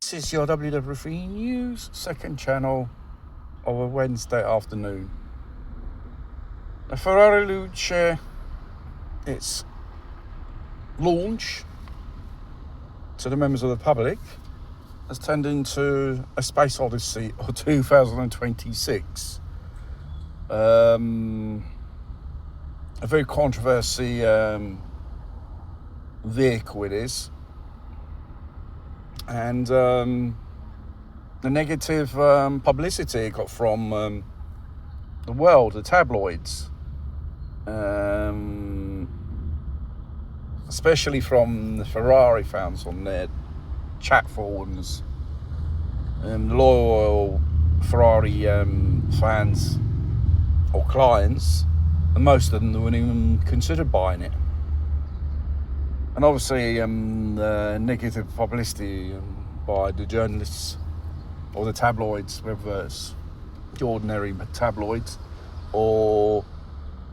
This is your WW3 News, second channel of a Wednesday afternoon. The Ferrari Luce, its launch to the members of the public has turned into a space odyssey of 2026. A very controversial vehicle it is. And the negative publicity it got from the world, the tabloids, especially from the Ferrari fans on their chat forums, loyal Ferrari fans or clients, and most of them wouldn't even consider buying it. And obviously, the negative publicity by the journalists or the tabloids, whether it's the ordinary tabloids or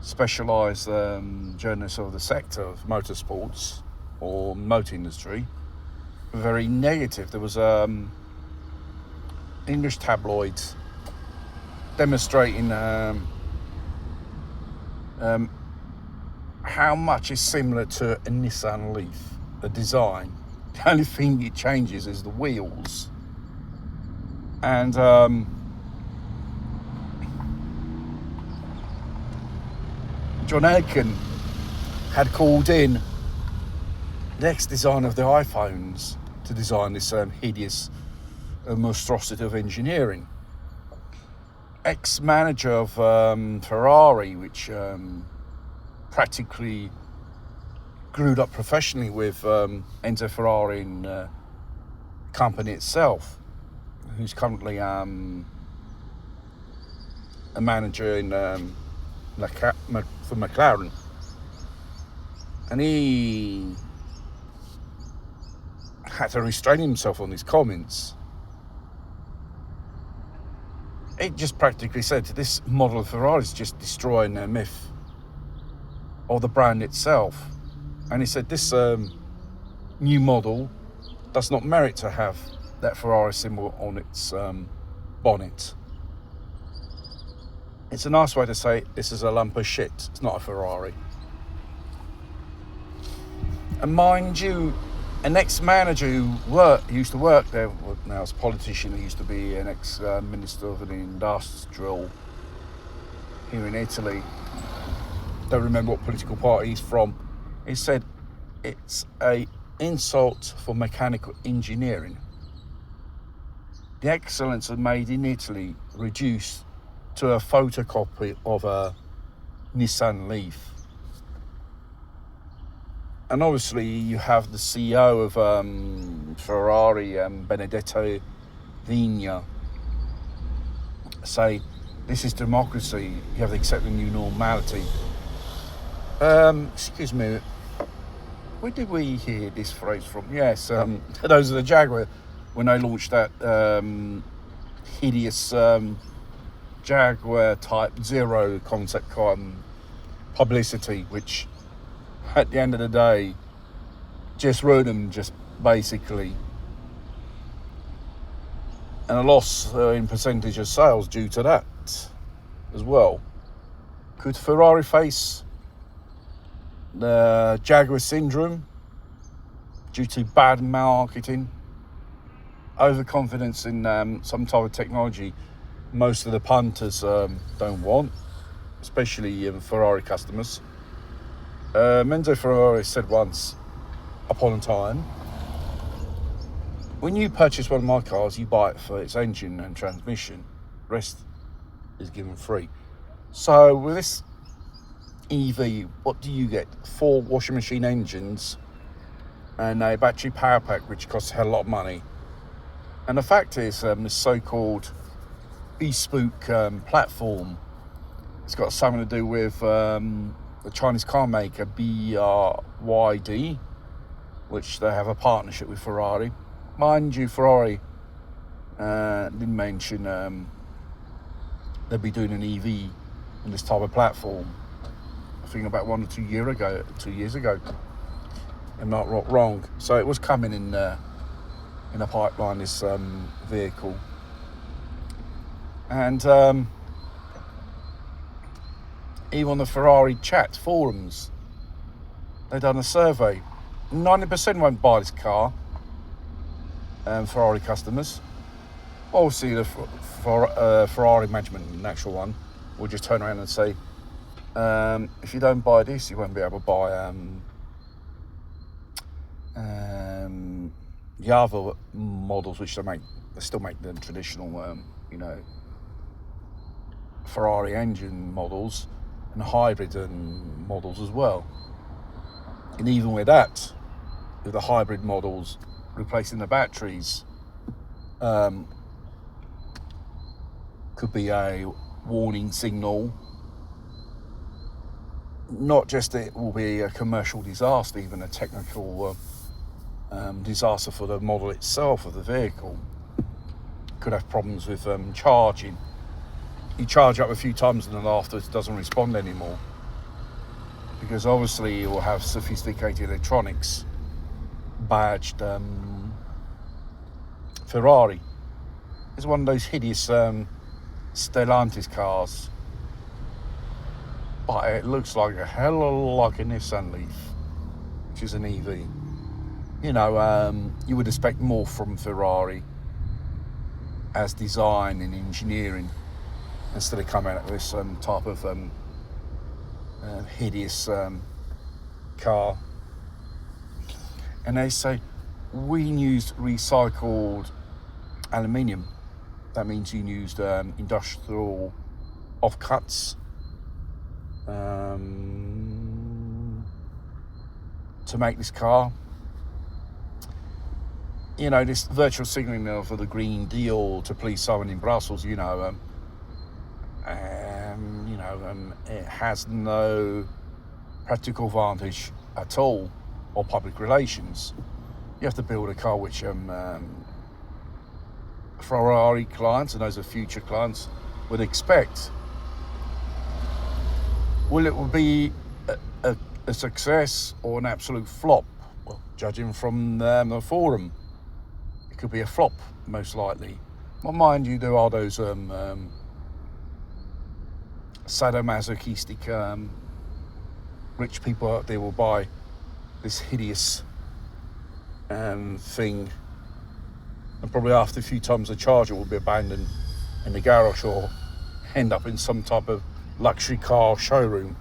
specialised journalists of the sector of motorsports or motor industry, were very negative. There was English tabloids demonstrating how much is similar to a Nissan Leaf, the design. The only thing it changes is the wheels. And John Elkann had called in the ex-designer of the iPhones to design this hideous monstrosity of engineering. Ex-manager of Ferrari, which practically grew up professionally with Enzo Ferrari and company itself, who's currently a manager in for McLaren, and he had to restrain himself on his comments. He just practically said this model of Ferrari is just destroying their myth or the brand itself. And he said this new model does not merit to have that Ferrari symbol on its bonnet. It's a nice way to say this is a lump of shit. It's not a Ferrari. And mind you, an ex-manager who used to work there, now as a politician, he used to be an ex-minister of the industrial here in Italy. Don't remember what political party he's from. He said it's a insult for mechanical engineering. The excellence of made in Italy reduced to a photocopy of a Nissan Leaf. And obviously you have the CEO of Ferrari, Benedetto Vigna, say this is democracy, you have to accept the new normality. Excuse me, where did we hear this phrase from? Yes, those are the Jaguar, when they launched that hideous Jaguar Type 0 concept car publicity, which at the end of the day just ruined them, just basically. And a loss in percentage of sales due to that as well. Could Ferrari face the Jaguar syndrome due to bad marketing, overconfidence in some type of technology most of the punters don't want, especially Ferrari customers? Enzo Ferrari said once upon a time, when you purchase one of my cars, you buy it for its engine and transmission. The rest is given free. So with this EV, what do you get? 4 washing machine engines and a battery power pack, which costs a hell of a lot of money. And the fact is, this so-called bespoke platform, it's got something to do with the Chinese car maker BYD, which they have a partnership with Ferrari. Mind you, Ferrari didn't mention they'd be doing an EV on this type of platform. I think about 1 or 2 years ago, I'm not wrong. So it was coming in in the pipeline, this vehicle. And even on the Ferrari chat forums, they've done a survey. 90% won't buy this car, Ferrari customers. Obviously, the Ferrari management, the actual one, will just turn around and say, if you don't buy this, you won't be able to buy the other models, which they still make the traditional, Ferrari engine models and hybrid models as well. And even with that, with the hybrid models replacing the batteries, could be a warning signal. Not just it will be a commercial disaster, even a technical disaster for the model itself of the vehicle. Could have problems with charging. You charge up a few times and then afterwards it doesn't respond anymore, because obviously it will have sophisticated electronics badged Ferrari. It's one of those hideous Stellantis cars, but it looks like a hell of a lot like a Nissan Leaf, which is an EV. You would expect more from Ferrari as design and engineering, instead of coming out with this type of hideous car. And they say, we used recycled aluminium. That means you used industrial offcuts to make this car. This virtual signalling for the Green Deal to please someone in Brussels, it has no practical advantage at all, or public relations. You have to build a car which Ferrari clients and those are future clients would expect. Will it be a success or an absolute flop? Well, judging from the forum, it could be a flop, most likely. Well, mind you, there are those sadomasochistic rich people out there will buy this hideous thing, and probably after a few times the charger will be abandoned in the garage or end up in some type of luxury car showroom.